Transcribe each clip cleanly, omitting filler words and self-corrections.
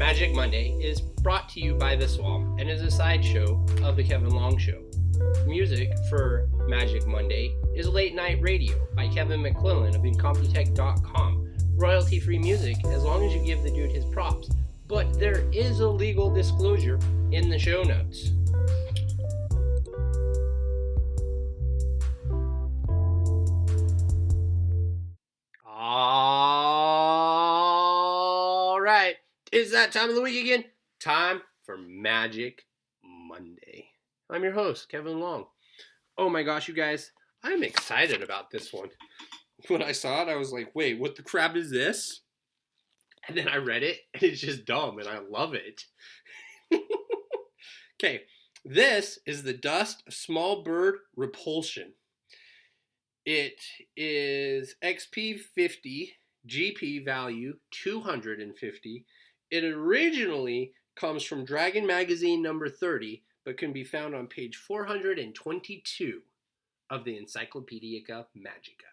Magic Monday is brought to you by The Swamp and is a sideshow of The Kevin Long Show. Music for Magic Monday is Late Night Radio by Kevin McClellan of Incompetech.com. Royalty-free music as long as you give the dude his props. But there is a legal disclosure in the show notes. All right, it's that time of the week again. Time for Magic Monday. I'm your host, Kevin Long. Oh my gosh, you guys, I'm excited about this one. When I saw it, I was like, wait, what the crap is this? And then I read it, and it's just dumb, and I love it. Okay, this is the Dust of Small Bird Repulsion. It is XP 50, GP value 250. It originally comes from Dragon Magazine number 30, but can be found on page 422 of the Encyclopædia Magica.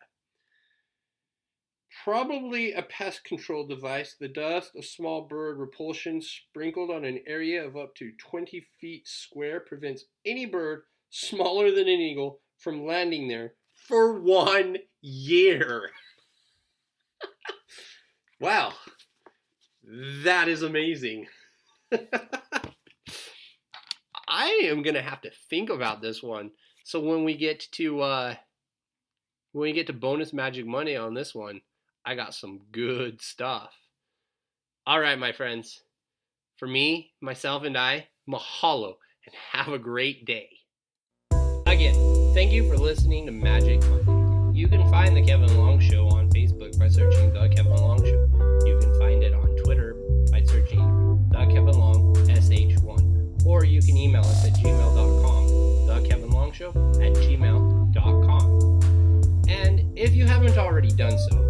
Probably a pest control device, the Dust of Small Bird Repulsion sprinkled on an area of up to 20 feet square prevents any bird smaller than an eagle from landing there for 1 year. Wow, that is amazing. I am gonna have to think about this one. So when we get to bonus Magic Monday on this one, I got some good stuff. All right, my friends. For me, myself, and I, mahalo, and have a great day. Again, thank you for listening to Magic Monday. You can find The Kevin Long Show on Facebook by searching The Kevin Long Show. You can find it on Twitter by searching The Kevin Long SH1. Or you can email us at gmail.com, thekevinlongshow@gmail.com. And if you haven't already done so,